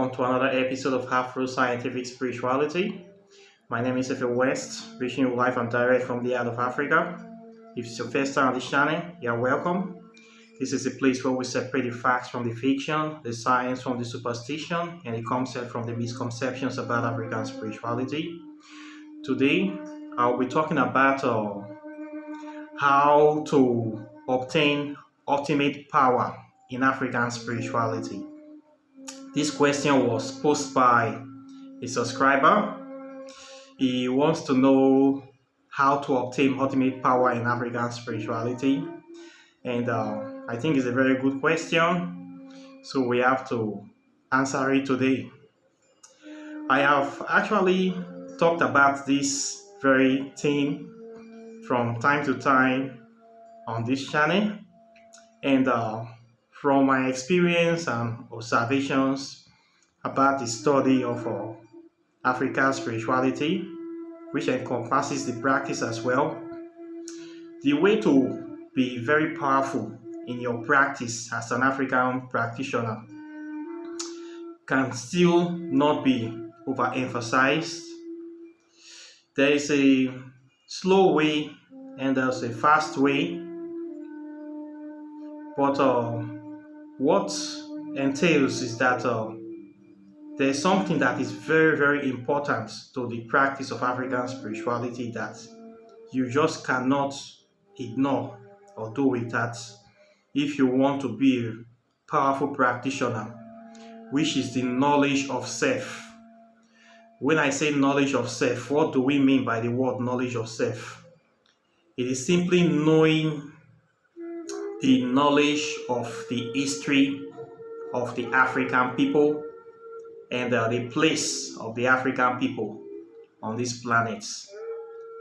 welcome to another episode of Afro Scientific Spirituality. My name is Efe West, reaching you live and direct from the heart of Africa. If it's your first time on this channel, you're welcome. This is a place where we separate the facts from the fiction, the science from the superstition, and the concept from the misconceptions about African spirituality. Today, I'll be talking about how to obtain ultimate power in African spirituality. This question was posed by a subscriber. He wants to know how to obtain ultimate power in African spirituality, and I think it's a very good question, so we have to answer it today. I have actually talked about this very thing from time to time on this channel, and from my experience and observations about the study of African spirituality, which encompasses the practice as well, the way to be very powerful in your practice as an African practitioner can still not be overemphasized. There is a slow way and there's a fast way, but what entails is that there's something that is very, very important to the practice of African spirituality that you just cannot ignore or do without if you want to be a powerful practitioner, which is the knowledge of self. When I say knowledge of self, what do we mean by the word knowledge of self? It is simply knowing the knowledge of the history of the African people and the place of the African people on this planet.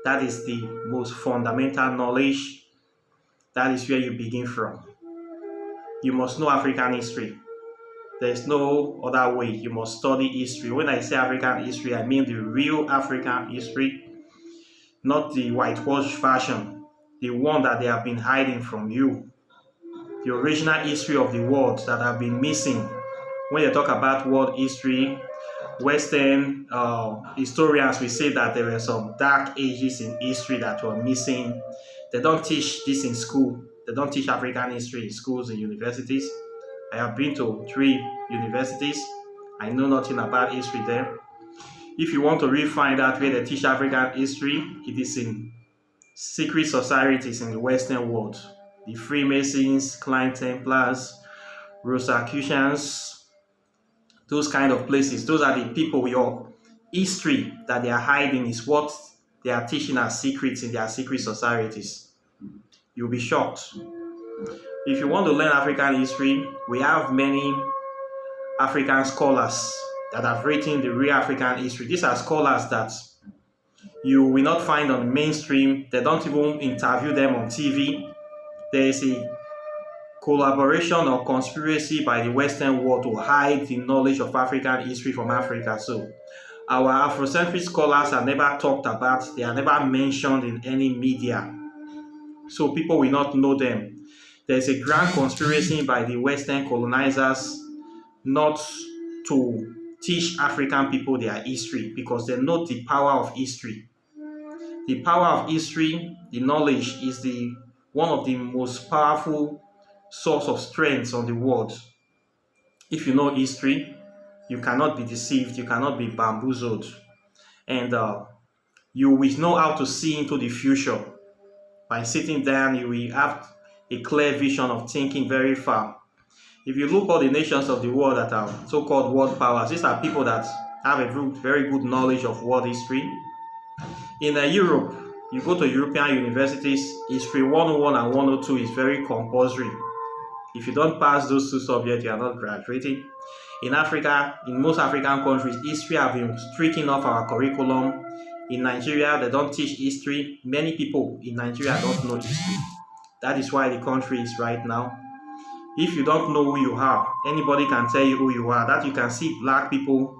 That is the most fundamental knowledge. That is where you begin from. You must know African history. There is no other way. You must study history. When I say African history, I mean the real African history, not the whitewashed version, the one that they have been hiding from you. The original history of the world that have been missing. When you talk about world history, Western historians will say that there were some dark ages in history that were missing. They don't teach this in school. They don't teach African history in schools and universities. I have been to 3 universities. I know nothing about history there. If you want to really find out where they teach African history, it is in secret societies in the Western world. The Freemasons, Klein Templars, Rosicrucians, those kind of places. Those are the people, your history that they are hiding is what they are teaching as secrets in their secret societies. You'll be shocked. If you want to learn African history, we have many African scholars that have written the real African history. These are scholars that you will not find on the mainstream. They don't even interview them on TV. There is a collaboration or conspiracy by the Western world to hide the knowledge of African history from Africa. So our Afrocentric scholars are never talked about. They are never mentioned in any media. So people will not know them. There is a grand conspiracy by the Western colonizers not to teach African people their history because they know the power of history. The power of history, the knowledge, is one of the most powerful source of strength on the world. If you know history, you cannot be deceived, you cannot be bamboozled, and you will know how to see into the future. By sitting down, you will have a clear vision of thinking very far. If you look at all the nations of the world that are so-called world powers, these are people that have a very good knowledge of world history. In Europe, you go to European universities, History 101 and 102 is very compulsory. If you don't pass those 2 subjects, you are not graduating. In Africa, in most African countries, history have been stricken off our curriculum. In Nigeria, they don't teach history. Many people in Nigeria don't know history. That is why the country is right now. If you don't know who you are, anybody can tell you who you are. That you can see black people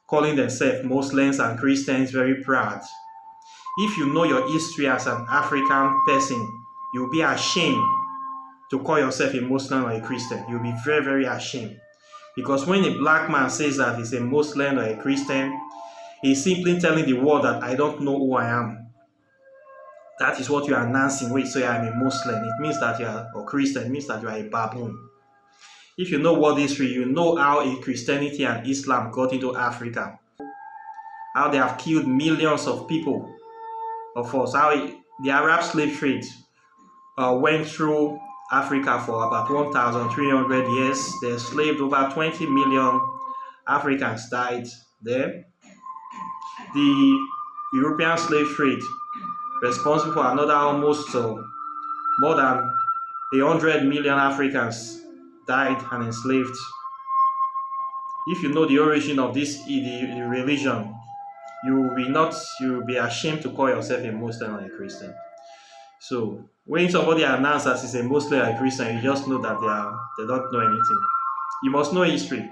calling themselves Muslims and Christians very proud. If you know your history as an African person, you'll be ashamed to call yourself a Muslim or a Christian. You'll be very, very ashamed. Because when a black man says that he's a Muslim or a Christian, he's simply telling the world that I don't know who I am. That is what you are announcing when you say I'm a Muslim. It means that you are a Christian. It means that you are a baboon. If you know world history, you know how Christianity and Islam got into Africa. How they have killed millions of people, of us. How the Arab slave trade went through Africa for about 1,300 years. They enslaved over 20 million Africans died there. The European slave trade responsible for another almost more than 100 million Africans died and enslaved. If you know the origin of this the religion, you will be ashamed to call yourself a Muslim or a Christian. So when somebody announces he's a Muslim or a Christian, you just know that they don't know anything. You must know history.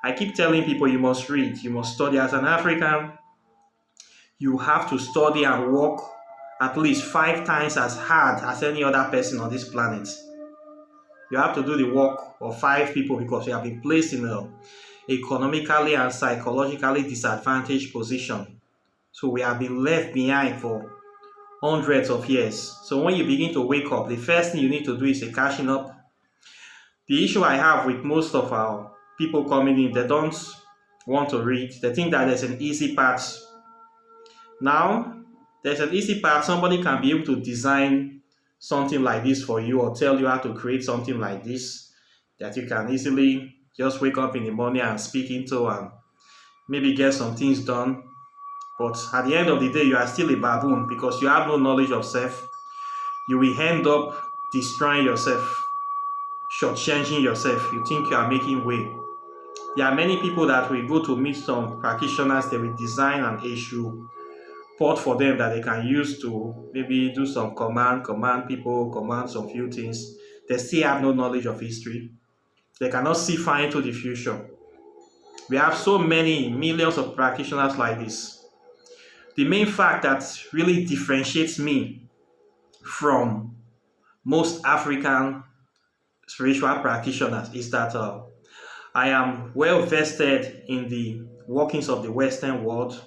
I keep telling people you must read, you must study. As an African, you have to study and work at least 5 times as hard as any other person on this planet. You have to do the work of 5 people because you have been placed in an economically and psychologically disadvantaged position. So we have been left behind for hundreds of years. So when you begin to wake up, the first thing you need to do is a catching up. The issue I have with most of our people coming in, they don't want to read. They think that there's an easy path. Now, there's an easy path. Somebody can be able to design something like this for you or tell you how to create something like this that you can easily just wake up in the morning and speak into and maybe get some things done. But at the end of the day, you are still a baboon because you have no knowledge of self. You will end up destroying yourself, shortchanging yourself. You think you are making way. There are many people that will go to meet some practitioners. They will design an issue port for them that they can use to maybe do some command people, command some few things. They still have no knowledge of history. They cannot see far into the future. We have so many millions of practitioners like this. The main fact that really differentiates me from most African spiritual practitioners is that I am well vested in the workings of the Western world,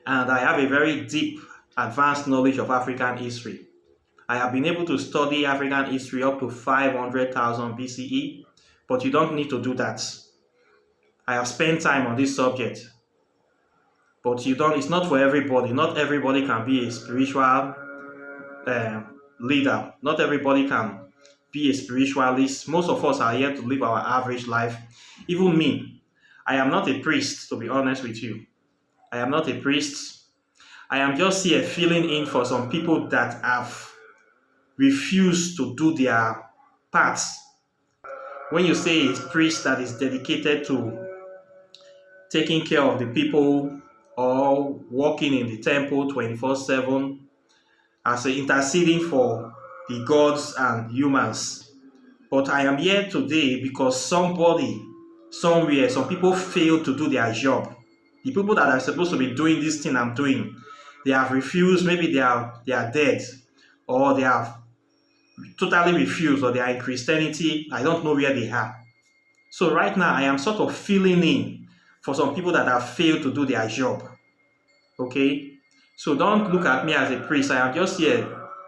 and I have a very deep, advanced knowledge of African history. I have been able to study African history up to 500,000 BCE, but you don't need to do that. I have spent time on this subject, but it's not for everybody. Not everybody can be a spiritual leader. Not everybody can be a spiritualist. Most of us are here to live our average life. Even me, I am not a priest, to be honest with you. I am not a priest. I am just here filling in for some people that have refused to do their parts. When you say a priest that is dedicated to taking care of the people or working in the temple 24/7 as interceding for the gods and humans. But I am here today because somebody, somewhere, some people failed to do their job. The people that are supposed to be doing this thing I'm doing, they have refused. Maybe they are dead, or they have totally refused, or they are in Christianity. I don't know where they are. So right now, I am sort of filling in for some people that have failed to do their job. Okay? So don't look at me as a priest. I am just here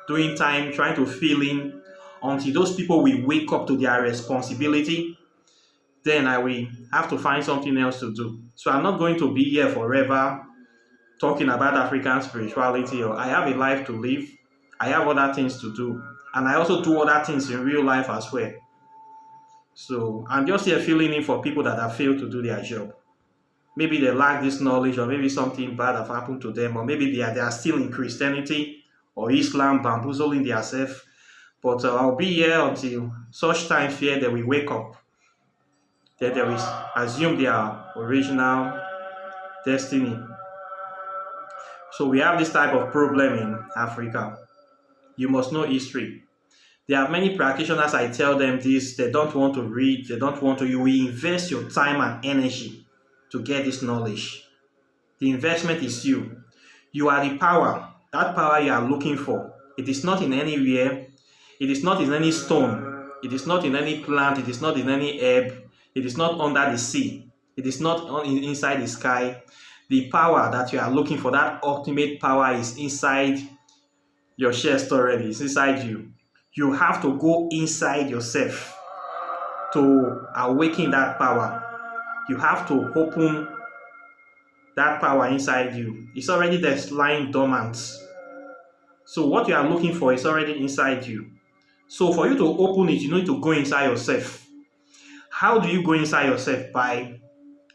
doing time, trying to fill in until those people will wake up to their responsibility. Then I will have to find something else to do. So I'm not going to be here forever talking about African spirituality, or I have a life to live. I have other things to do. And I also do other things in real life as well. So I'm just here filling in for people that have failed to do their job. Maybe they lack this knowledge, or maybe something bad have happened to them, or maybe they are still in Christianity or Islam, bamboozling themselves. But I'll be here until such time fear they will wake up. That they will assume their original destiny. So we have this type of problem in Africa. You must know history. There are many practitioners, I tell them this, they don't want to read, they don't want to. You will invest your time and energy to get this knowledge. The investment is you. You are the power. That power you are looking for. It is not in anywhere. It is not in any stone. It is not in any plant. It is not in any herb. It is not under the sea. It is not inside the sky. The power that you are looking for, that ultimate power, is inside your chest already. It's inside you. You have to go inside yourself to awaken that power. You have to open that power inside you. It's already there, lying dormant. So what you are looking for is already inside you. So for you to open it, you need to go inside yourself. How do you go inside yourself? By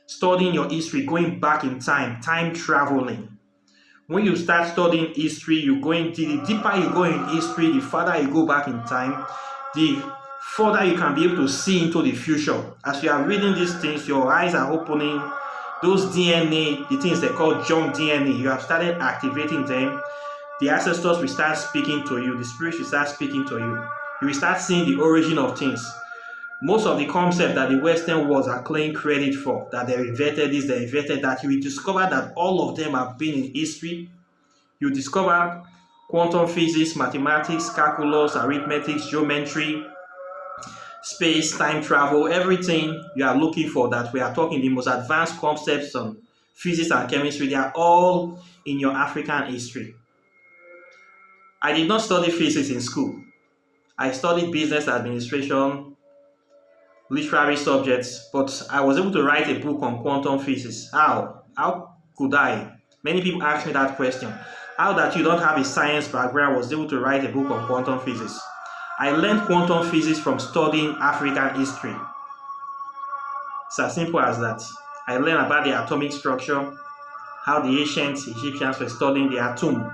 studying your history, going back in time traveling. When you start studying history, you go into the deeper you go in history, the farther you go back in time, the further you can be able to see into the future. As you are reading these things, your eyes are opening. Those DNA, the things they call junk DNA, you have started activating them. The ancestors will start speaking to you. The spirits will start speaking to you. You will start seeing the origin of things. Most of the concepts that the Western worlds are claiming credit for, that they invented this, they invented that, you will discover that all of them have been in history. You discover quantum physics, mathematics, calculus, arithmetic, geometry, space, time travel, everything you are looking for that we are talking, the most advanced concepts on physics and chemistry, they are all in your African history. I did not study physics in school. I studied business administration, literary subjects, but I was able to write a book on quantum physics. How? How could I? Many people ask me that question. How that you don't have a science background was able to write a book on quantum physics? I learned quantum physics from studying African history. It's as simple as that. I learned about the atomic structure, how the ancient Egyptians were studying the atom.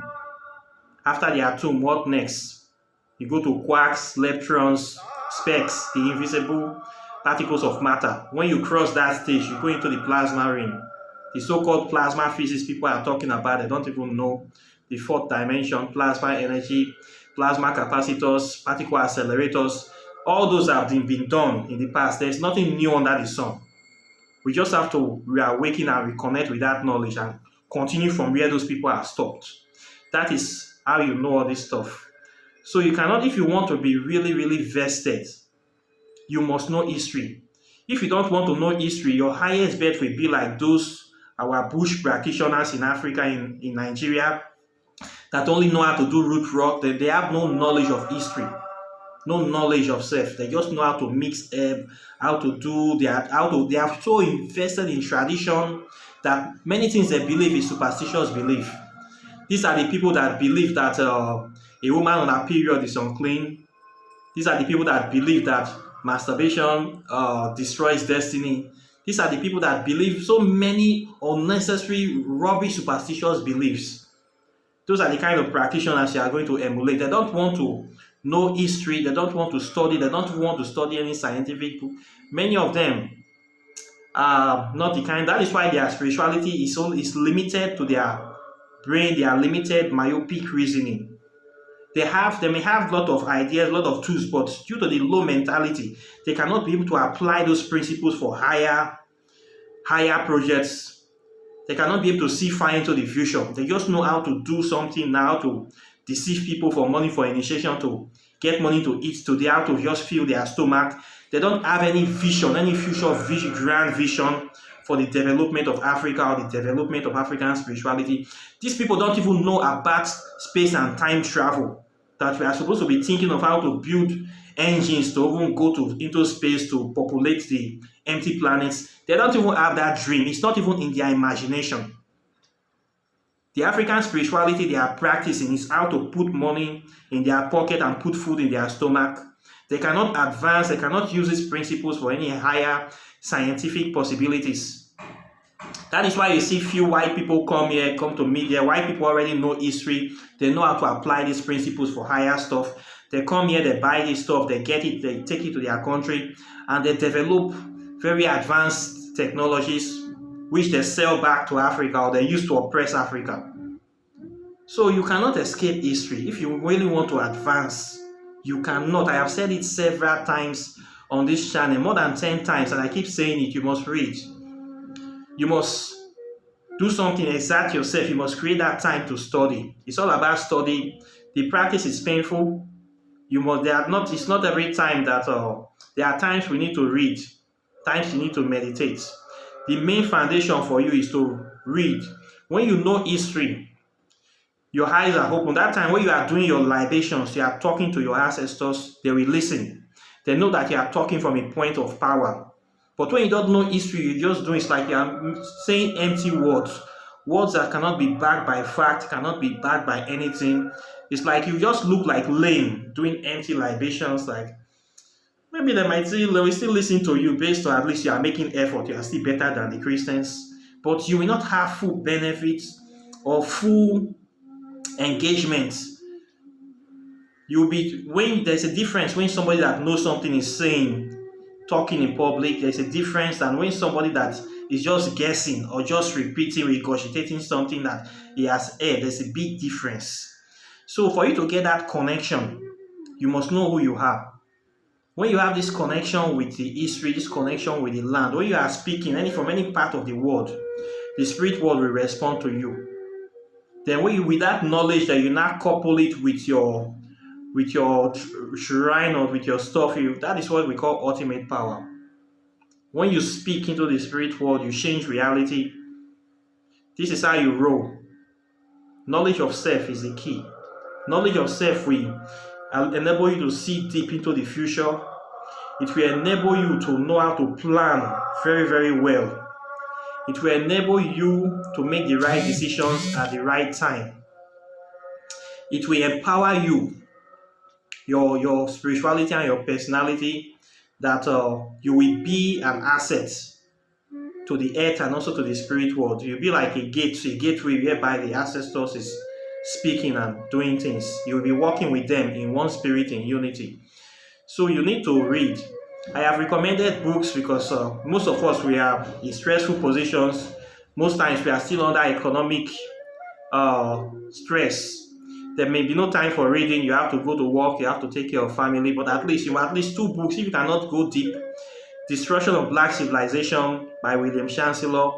After the atom, what next? You go to quarks, leptons, specks, the invisible particles of matter. When you cross that stage, you go into the plasma ring. The so-called plasma physics people are talking about, they don't even know the fourth dimension, plasma energy, plasma capacitors, particle accelerators. All those have been done in the past. There's nothing new under the sun. We just have to reawaken and reconnect with that knowledge and continue from where those people have stopped. That is how you know all this stuff. So you cannot, if you want to be really, really vested, you must know history. If you don't want to know history, your highest bet will be like those, our bush practitioners in Africa, in Nigeria, that only know how to do root work. They have no knowledge of history, no knowledge of self. They just know how to mix herb, how to do they are so invested in tradition that many things they believe is superstitious belief. These are the people that believe that a woman on her period is unclean. These are the people that believe that masturbation destroys destiny. These are the people that believe so many unnecessary, rubbish, superstitious beliefs. Those are the kind of practitioners you are going to emulate. They don't want to know history. They don't want to study. They don't want to study any scientific book. Many of them are not the kind. That is why their spirituality is limited to their brain. They are limited, myopic reasoning. They may have a lot of ideas, a lot of tools, but due to the low mentality, they cannot be able to apply those principles for higher projects. They cannot be able to see far into the future. They just know how to do something now, to deceive people for money, for initiation, to get money to eat, to how to just fill their stomach. They don't have any vision, any future vision, grand vision for the development of Africa or the development of African spirituality. These people don't even know about space and time travel, that we are supposed to be thinking of how to build engines to even go into space to populate the empty planets. They don't even have that dream. It's not even in their imagination. The African spirituality they are practicing is how to put money in their pocket and put food in their stomach. They cannot advance. They cannot use these principles for any higher scientific possibilities. That is why you see few white people come to media. White people already know history. They know how to apply these principles for higher stuff. They come here, they buy this stuff, they get it, they take it to their country, and they develop very advanced technologies which they sell back to Africa, or they use to oppress Africa. So you cannot escape history. If you really want to advance, you cannot. I have said it several times on this channel, more than 10 times, and I keep saying it. You must read. You must do something, exert yourself. You must create that time to study. It's all about study. The practice is painful. It's not every time that there are times we need to read. times you need to meditate. The main foundation for you is to read. When you know history, your eyes are open. That time when you are doing your libations, you are talking to your ancestors, they will listen. They know that you are talking from a point of power. But when you don't know history, you just do it's like you are saying empty words. Words that cannot be backed by fact, cannot be backed by anything. It's like you just look like lame doing empty libations. Like maybe they will still listen to you based on at least you are making effort. You are still better than the Christians, but you will not have full benefits or full engagement. You'll be when there's a difference when somebody that knows something is saying, talking in public. There's a difference than when somebody that is just guessing or just repeating, regurgitating something that he has heard. There's a big difference. So for you to get that connection, you must know who you are. When you have this connection with the history, this connection with the land, when you are speaking from any part of the world, the spirit world will respond to you. Then with that knowledge that you now couple it with your shrine or with your stuff, that is what we call ultimate power. When you speak into the spirit world, you change reality. This is how you roll. Knowledge of self is the key. Knowledge of self will enable you to see deep into the future. It will enable you to know how to plan very, very well. It will enable you to make the right decisions at the right time. It will empower you, your spirituality and your personality, that you will be an asset to the earth and also to the spirit world. You'll be like a gateway whereby the ancestors is speaking and doing things. You'll be working with them in one spirit, in unity. So you need to read. I have recommended books because most of us, we are in stressful positions. Most times we are still under economic stress. There may be no time for reading. You have to go to work. You have to take care of family. But at least you have at least 2 books. If you cannot go deep, Destruction of Black Civilization by William Chancellor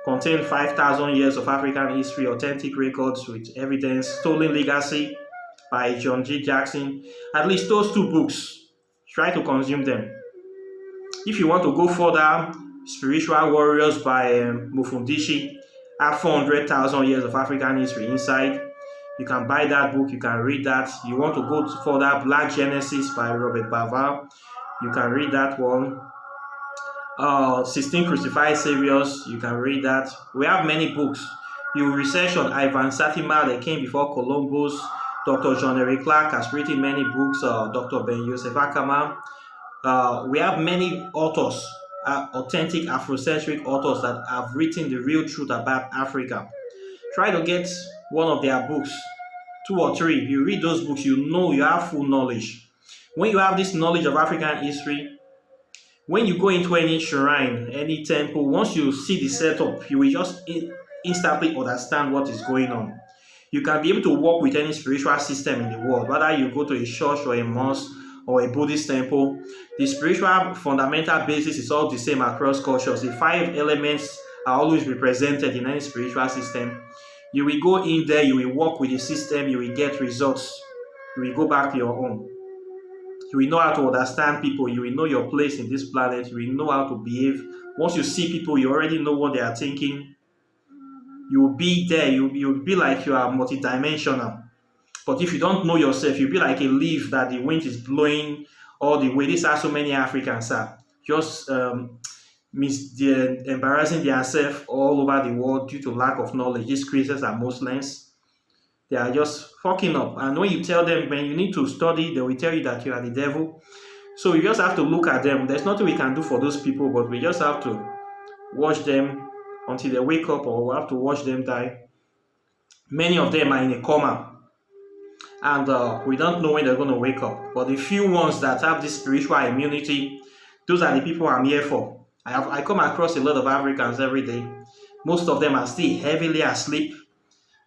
contains 5,000 years of African history, authentic records with evidence. Stolen Legacy by John G. Jackson. At least those 2 books. Try to consume them. If you want to go further, Spiritual Warriors by Mufundisi have 400,000 years of African history inside. You can buy that book, you can read that. You want to go further, Black Genesis by Robert Bava. You can read that one. 16 Crucified Saviors, you can read that. We have many books. You research on Ivan Satima, that came before Columbus. Dr. John Eric Clark has written many books. Dr. Ben Yosef Akama. We have many authors, authentic Afrocentric authors that have written the real truth about Africa. Try to get one of their books, 2 or 3. You read those books, you know you have full knowledge. When you have this knowledge of African history, when you go into any shrine, any temple, once you see the setup, you will just instantly understand what is going on. You can be able to work with any spiritual system in the world, whether you go to a church or a mosque or a Buddhist temple. The spiritual fundamental basis is all the same across cultures. The 5 elements are always represented in any spiritual system. You will go in there, you will work with the system, you will get results. You will go back to your own. You will know how to understand people. You will know your place in this planet. You will know how to behave. Once you see people, you already know what they are thinking. You will be there. You will be like you are multidimensional. But if you don't know yourself, you'll be like a leaf that the wind is blowing all the way. These are so many Africans are just embarrassing themselves all over the world due to lack of knowledge. These Christians and Muslims, they are just fucking up. And when you tell them, when you need to study, they will tell you that you are the devil. So you just have to look at them. There's nothing we can do for those people, but we just have to watch them until they wake up, or we have to watch them die. Many of them are in a coma, and we don't know when they're going to wake up. But the few ones that have this spiritual immunity, those are the people I'm here for. I come across a lot of Africans every day. Most of them are still heavily asleep.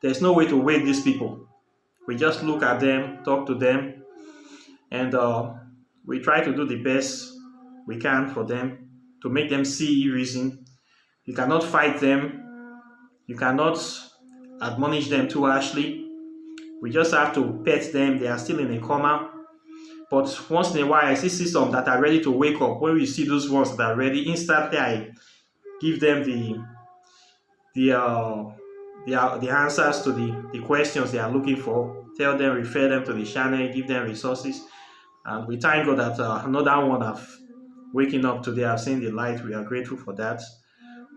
There's no way to wake these people. We just look at them, talk to them, and we try to do the best we can for them to make them see reason. You cannot fight them. You cannot admonish them too harshly. We just have to pet them. They are still in a coma. But once in a while, I see some that are ready to wake up. When we see those ones that are ready, instantly I give them the uh, the answers to the questions they are looking for. Tell them, refer them to the channel, give them resources, and we thank God that another one have waking up today. Have seen the light. We are grateful for that.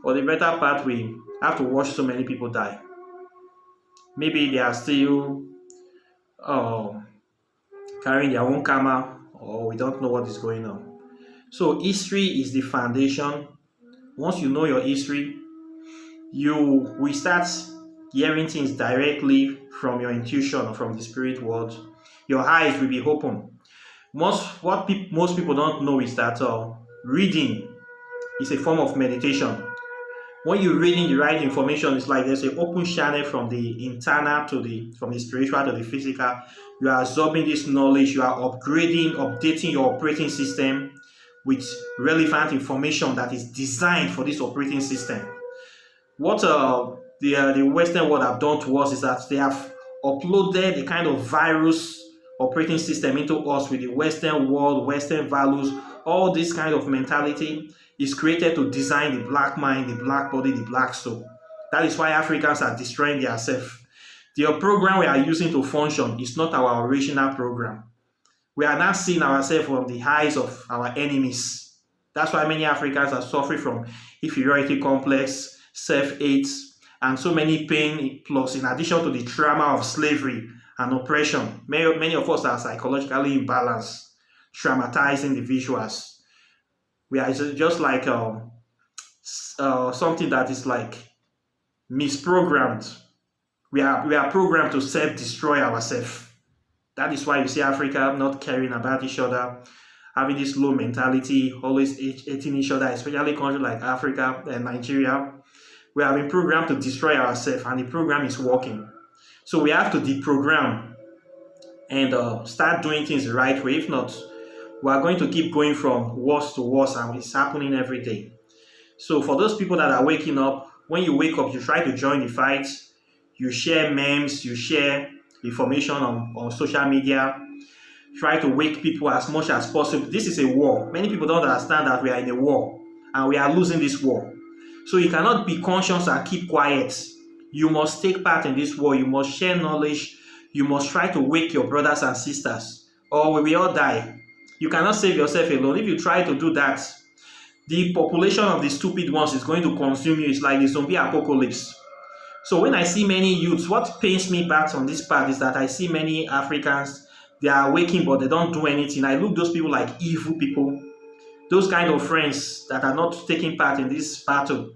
For the better part, we have to watch so many people die. Maybe they are still uh, carrying their own karma, or we don't know what is going on. So history is the foundation. Once you know your history, you will start hearing things directly from your intuition or from the spirit world. Your eyes will be open. Most people don't know is that reading is a form of meditation. When you're reading the right information, it's like there's an open channel from the internal to the spiritual to the physical. You are absorbing this knowledge, you are updating your operating system with relevant information that is designed for this operating system. What the Western world have done to us is that they have uploaded the kind of virus operating system into us with the Western world, Western values, all this kind of mentality is created to design the black mind, the black body, the black soul. That is why Africans are destroying themselves. The program we are using to function is not our original program. We are now seeing ourselves from the eyes of our enemies. That's why many Africans are suffering from inferiority complex, self-hate, and so many pain, plus in addition to the trauma of slavery and oppression. Many of us are psychologically imbalanced, traumatized individuals. We are just like something that is like misprogrammed. We are programmed to self-destroy ourselves. That is why you see Africa not caring about each other, having this low mentality, always hating each other, especially countries like Africa and Nigeria. We have been programmed to destroy ourselves, and the program is working. So we have to deprogram and start doing things the right way. If not, we are going to keep going from worse to worse, and it's happening every day. So for those people that are waking up, when you wake up, you try to join the fight. You share memes, you share information on social media. Try to wake people as much as possible. This is a war. Many people don't understand that we are in a war, and we are losing this war. So you cannot be conscious and keep quiet. You must take part in this war. You must share knowledge. You must try to wake your brothers and sisters, or we will all die. You cannot save yourself alone. If you try to do that, the population of the stupid ones is going to consume you. It's like the zombie apocalypse. So when I see many youths, what pains me back on this part is that I see many Africans, they are waking but they don't do anything. I look those people like evil people, those kind of friends that are not taking part in this battle.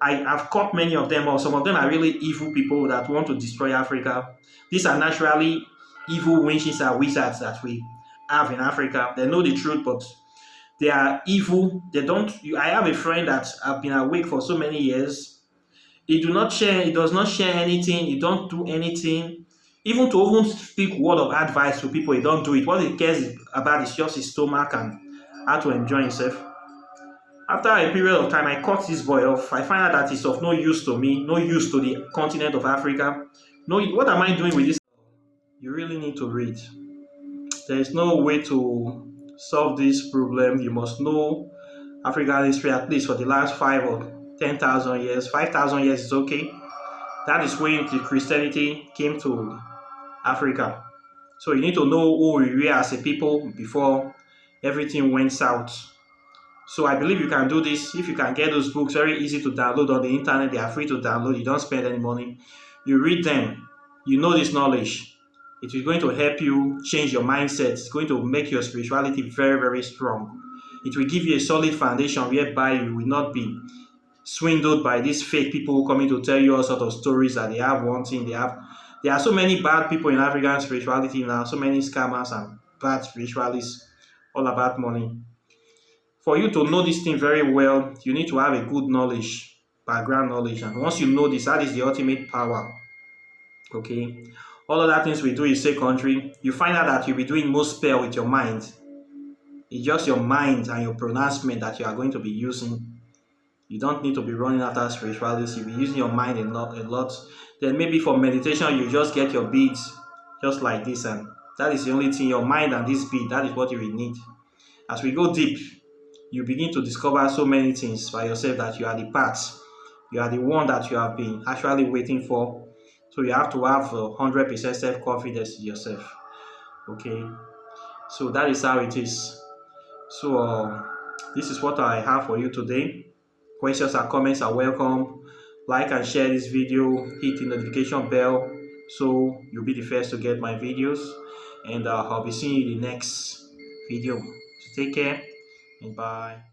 I've caught many of them, or some of them are really evil people that want to destroy Africa. These are naturally evil witches and wizards that we have in Africa. They know the truth, but they are evil. They don't. I have a friend that have been awake for so many years. He does not share anything. He don't do anything. Even to even speak word of advice to people, he don't do it. What he cares about is just his stomach and how to enjoy himself. After a period of time, I cut this boy off. I find out that he's of no use to me, no use to the continent of Africa. No, what am I doing with this? You really need to read. There is no way to solve this problem. You must know African history at least for the last 5 or 10,000 years. 5,000 years is okay. That is when the Christianity came to Africa. So you need to know who we were as a people before everything went south. So I believe you can do this. If you can get those books, very easy to download on the internet. They are free to download. You don't spend any money. You read them. You know this knowledge. It is going to help you change your mindset. It's going to make your spirituality very, very strong. It will give you a solid foundation whereby you will not be swindled by these fake people coming to tell you all sorts of stories that they have one thing. There are so many bad people in African spirituality now, so many scammers and bad spiritualists, all about money. For you to know this thing very well, you need to have a good knowledge, background knowledge. And once you know this, that is the ultimate power. Okay? All other things we do is secondary. You find out that you'll be doing most spell with your mind. It's just your mind and your pronouncement that you are going to be using. You don't need to be running after spirituality. You'll be using your mind a lot. Then maybe for meditation, you just get your beads just like this and That is the only thing, your mind and this beat, that is what you will need. As we go deep, you begin to discover so many things by yourself, that you are the part, you are the one that you have been actually waiting for. So you have to have 100% self-confidence in yourself. Okay, so that is how it is. So this is what I have for you today. Questions and comments are welcome. Like and share this video, hit the notification bell so you'll be the first to get my videos, and I'll be seeing you in the next video. So take care and bye.